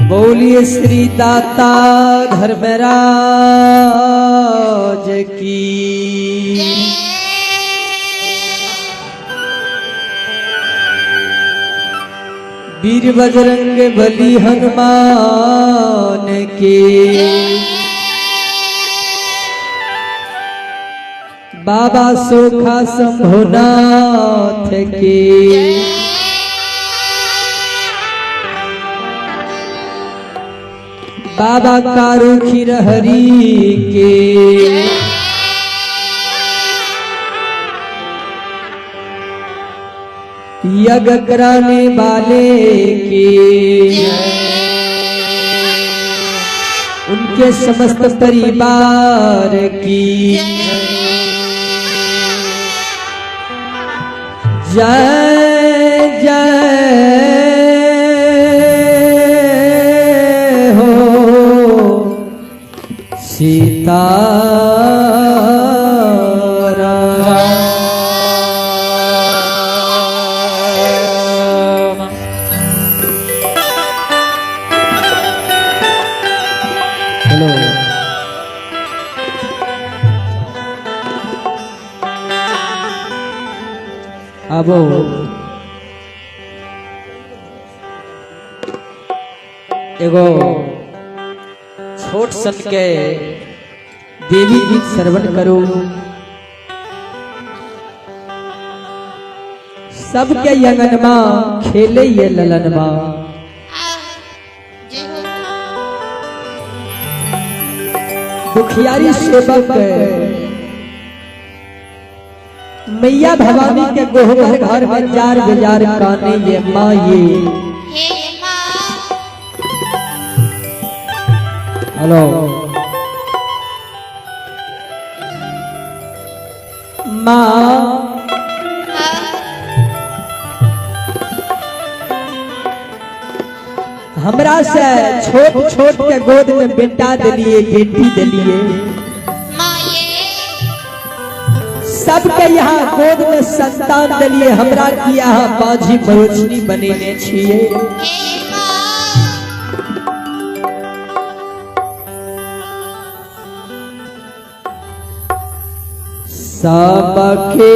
बोलिए श्री दाता धर्मराज की। वीर बजरंग बली हनुमान के, बाबा सोखा शंभुनाथ के, बाबा कारू खिरहरी के, यज्ञ कराने वाले के, उनके समस्त परिवार की जय जय हो सीताराम। अब एगो छोट सन के देवी गीत श्रवण करो। सबके यंगनमा खेले ये ललनमा, दुखियारी सेवक मैया भवानी के गोहर घर में जार बेजार काने ये माँ ये। हेलो माँ, हमरा से छोट छोट के गोद में बेटा दिलिए बेटी दिलिए, सबके यहाँ गोद में संतान दिलिए, हमरा की यहाँ बाजी बरोचनी बनेने छिए। सबके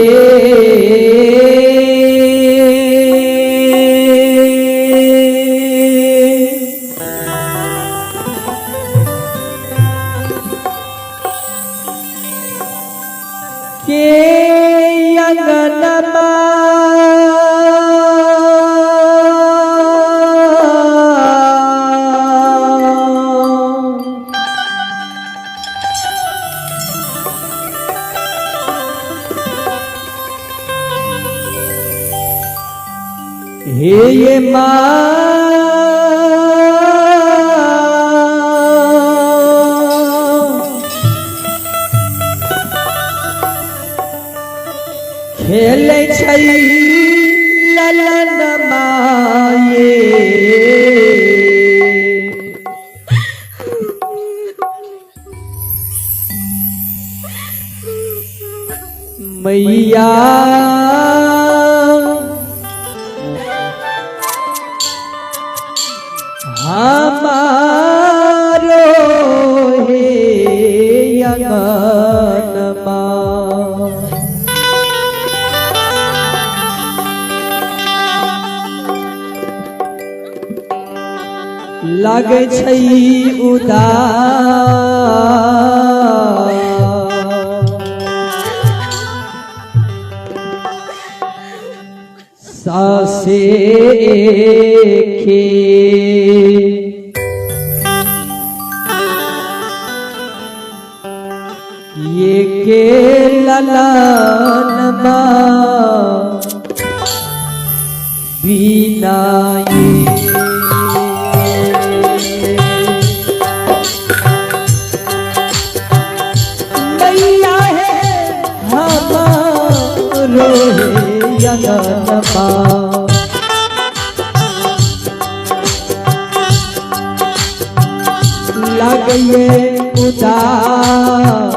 अंगनमा हे ये माँ खेले छई ललन माये, मैया हमारो हे अंगनमा, लागे छई उदास सासे के, ये के ललनमा बिना ये मैया है हमारो यंगनमा, लगे उदास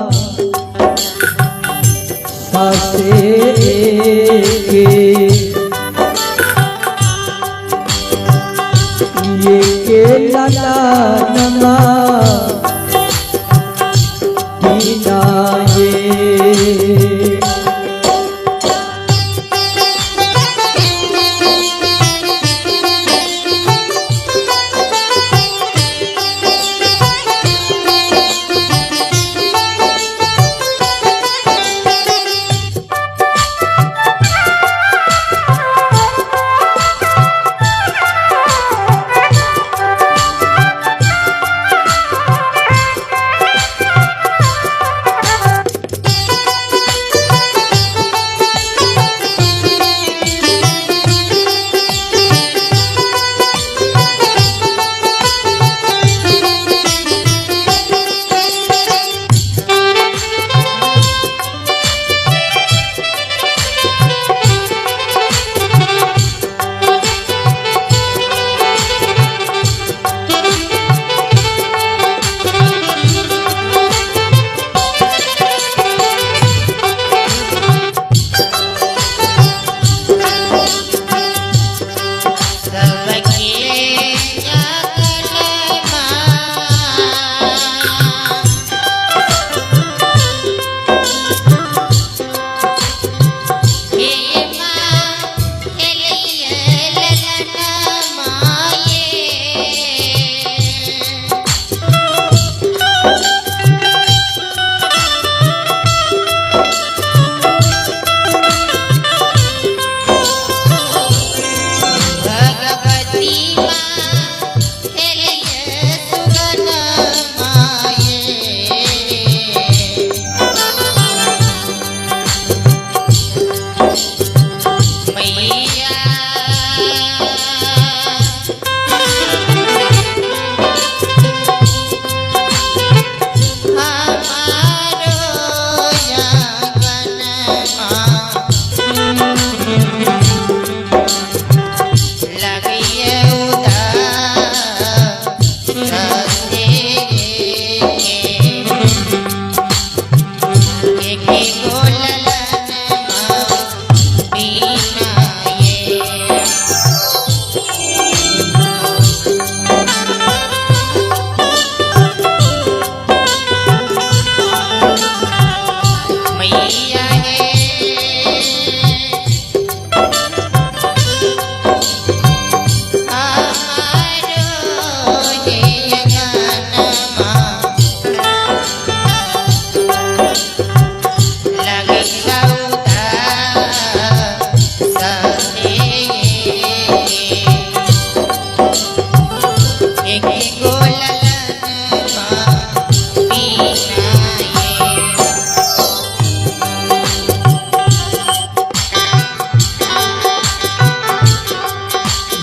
सासे के, ये के लाला दीना ये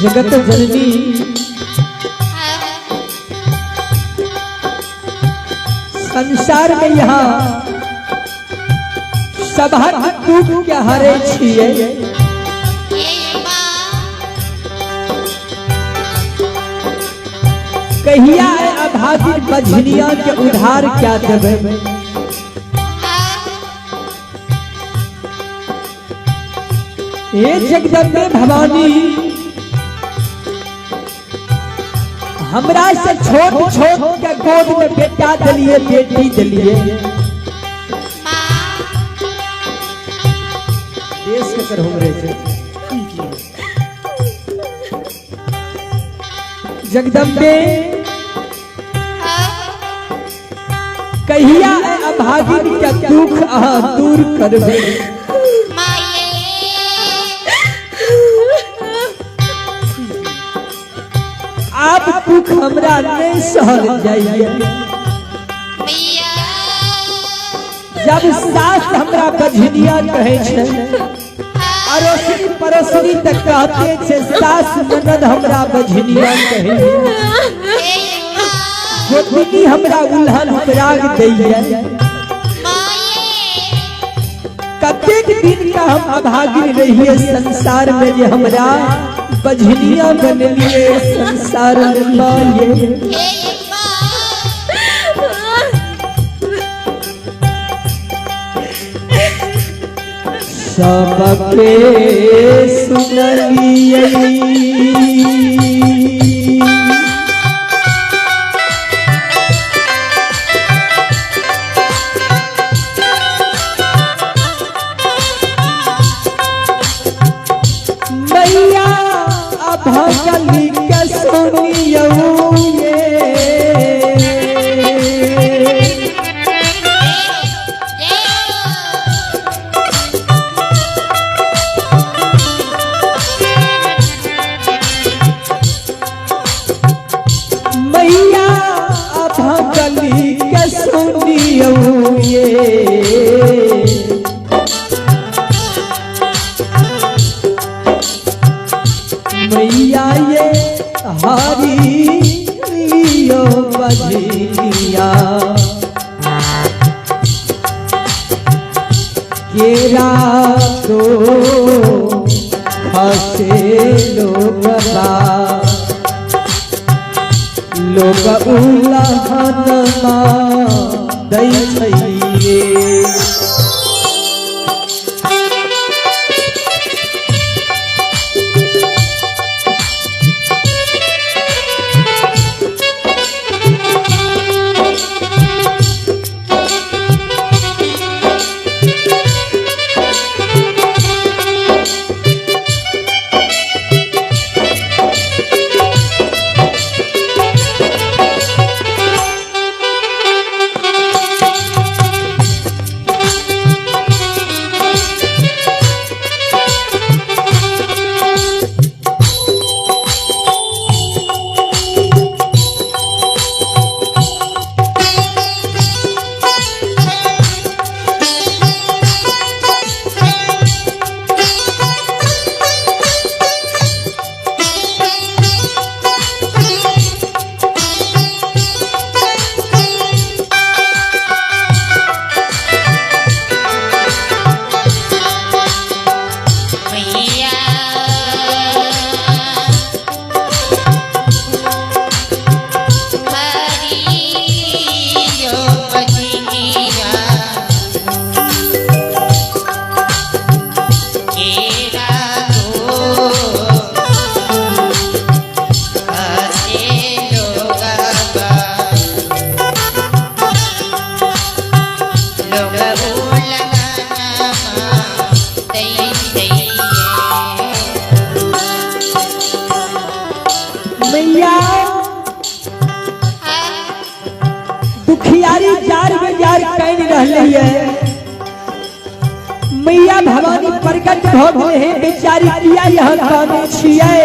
जगत जननी संसार में यहाँ सभा दुख के हरे छिए कहिया अभागी बझनिया के उधार क्या देवे ये जगदम्बे भवानी हमरा से छोट छोट के गोद में बेटा दिलिए बेटी दिलिए देश के कर हमरे से जगदम्बे कहिया अभागिन के दुख अहाँ दूर करबे आप दुख हमरा नहीं सहल जाइए जब सास हमरा बझनिया कहे छे अरोसनी परोसनी तक कहते छे सास ननद हमरा बझनिया कहे गोतनी हमरा उल्हन पराग दैया कतेक दिन का हम अभागिन रहिए संसार में जे हमरा बझनिया बनलिए संसार में माये सबके सुनलिए अभागली के सुनियो ये मैया अभागली के सुनियो ये मैया ये हरियो बजनिया केरा तो हसे लोग उलहन दै छैये मैया दुखियारी जार में जार कैन रहले है मैया भवानी प्रकट भ गए हैं बेचारी किया यहाँ कामे छिए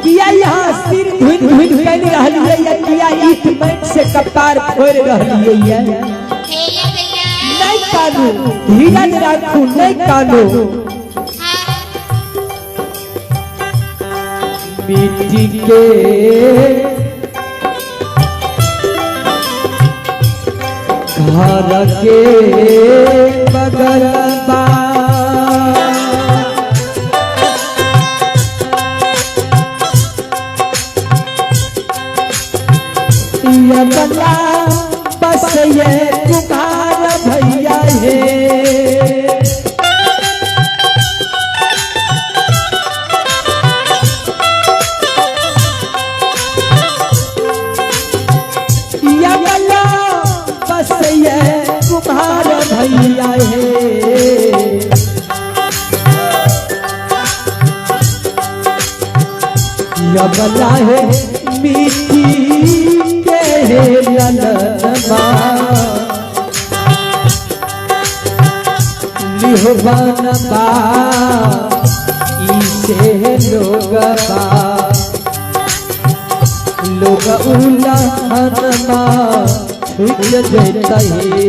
किया यहाँ सिर धुन धुन कैन रहली है या किया ईट मैट से कपार फोड़ रहली है नहीं कानू धीरज राखू नहीं कानू मिट्टी के घर के बगल बला बस ये कुमार भैया है कुमार भैया है यबला है मिट्टी के ललनमा लिहबन बा इसे लोग उलहनमा छूट देता है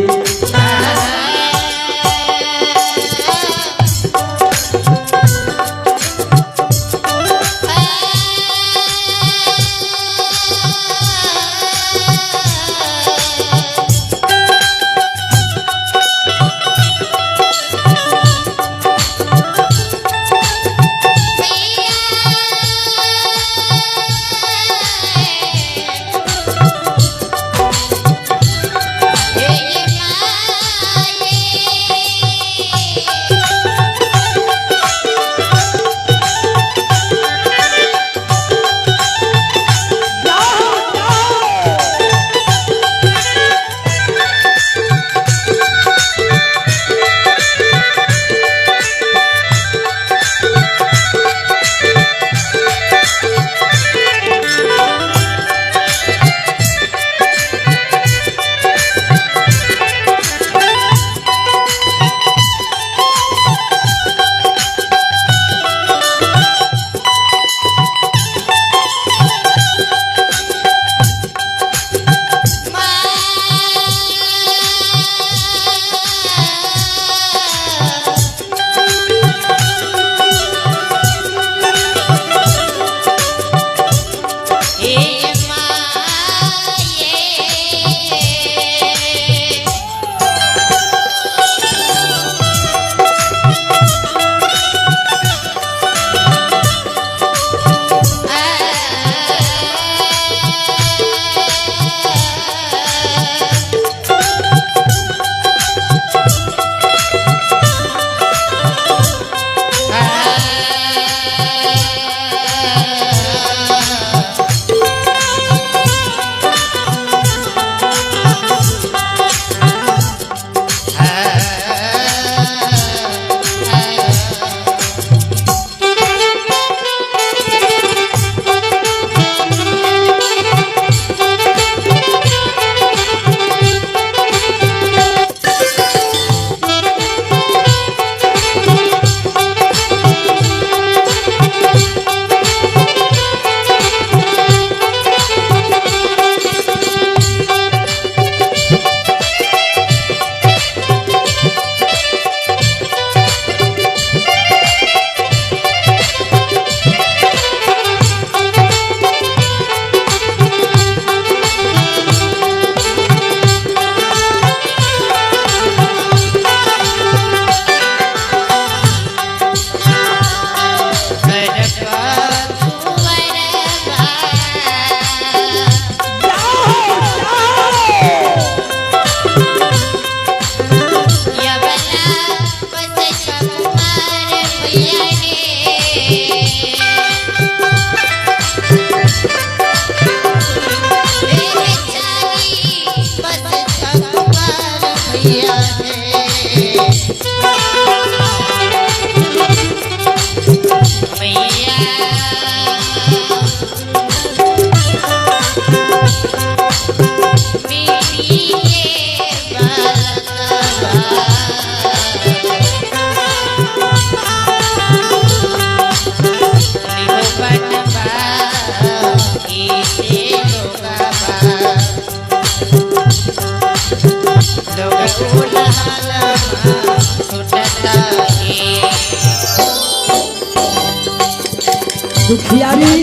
दुखियारी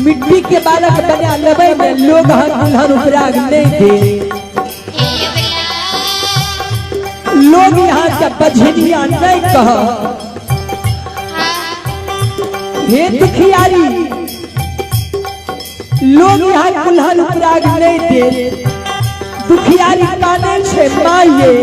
मिट्टी के बालक बने लबे में लोग हर उपराग नहीं दे। लोग यहाँ के बझनिया नहीं कह। हे दुखियारी लोग यहाँ कुल्हन उपराग नहीं दे। दुखियारी काने से माये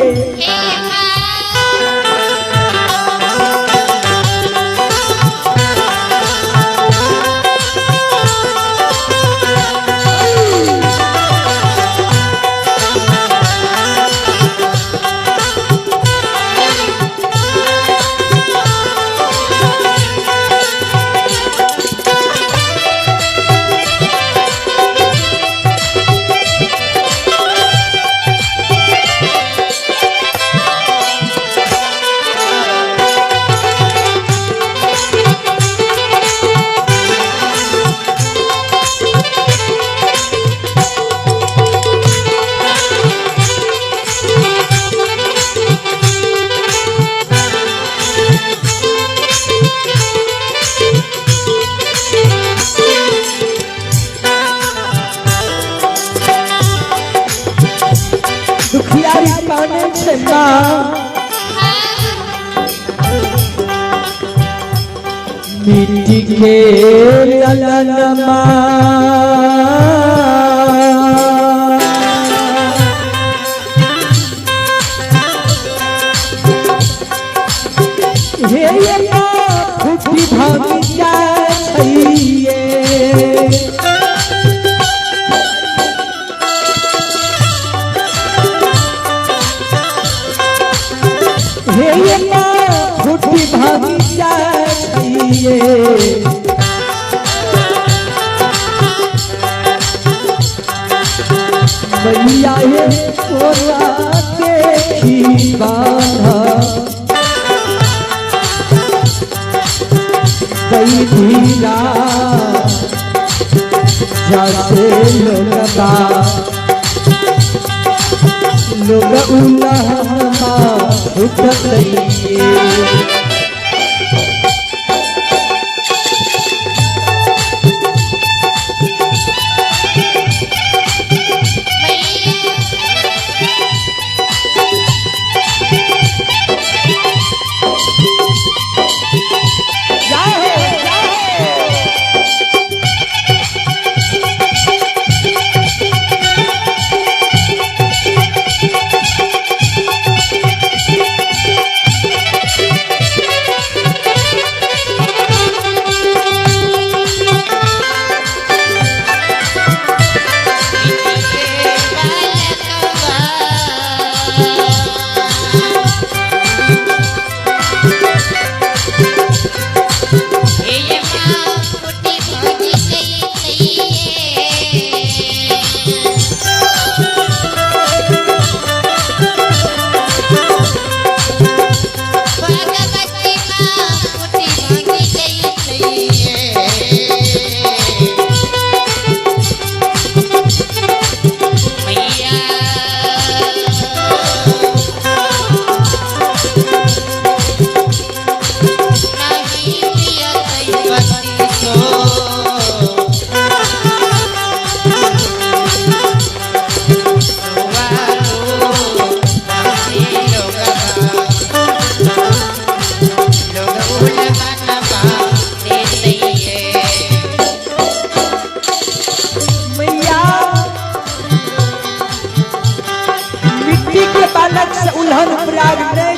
मिट्टी के ललनमा हे फूटी भागी जाइए हे फूटी भागी जाइए मैया ये कोरा देखी बाधा कई धीरा जाते लोग उल्लाहा उठते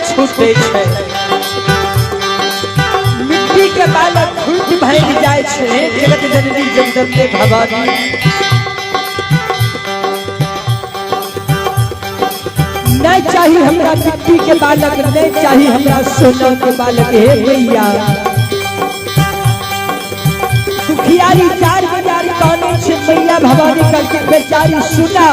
छूटे मिट्टी के बालक फूट भाग जाए जगत जननी जगदम्बे भवानी नहीं चाहिए हमरा मिट्टी के बालक, नहीं चाहिए हमरा सोना के बालक। हे भैया दुखियारी 4 बाजार कहने से मैया भवानी करके बेचारी सुना।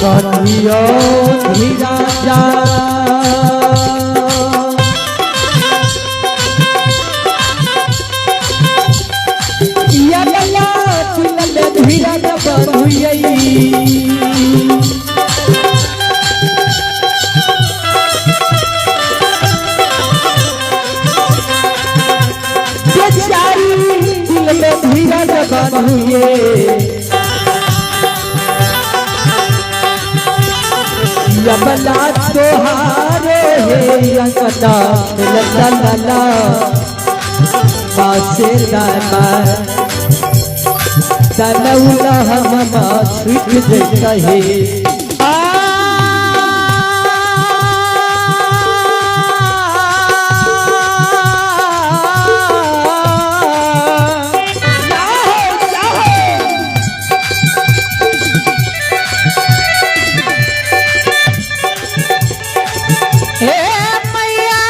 कहियो धीरा जा या गला दिल धीरा बरुई बेचारी दिल में धीरा बरुई यमला तोहारे अंगना लला पासे दाना तनौला हमना छुट कहे मैया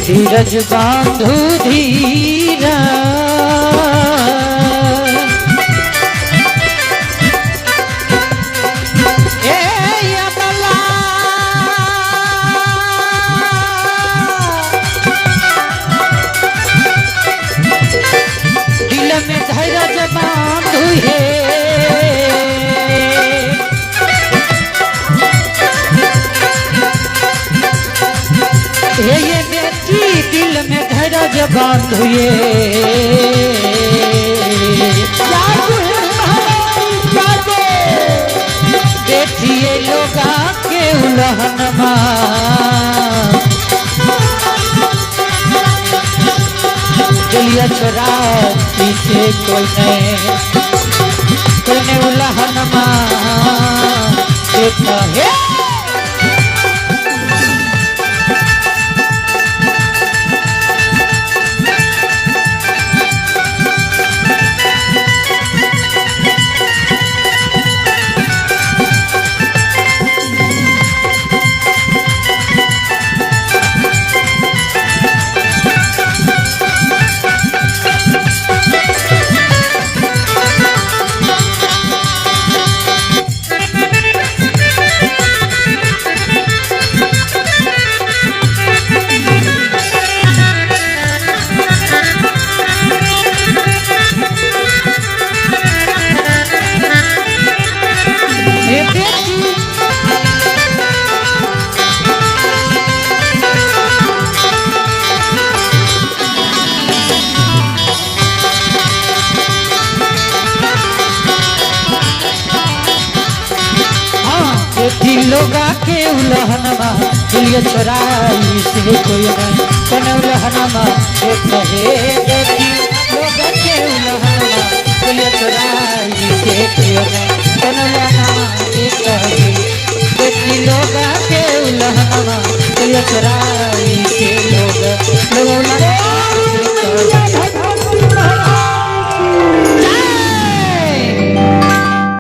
धीरज बांधु धीरा दिल में धीरज बांधु है ये बेटी दिल में धीरज बांधुए बेटी लोग के उलहनमा चलिया छोरा पीछे कोई ने उलहनमा देखा है देखी लोगा के उलहनमा दिलिया चोराई से कोई नहीं कन उलहनमा देखते देखी लोगा के उलहनमा दिलिया चोराई से कोई नहीं कन उलहनमा देखते देखी लोगा के उलहनमा दिलिया चोराई से लोग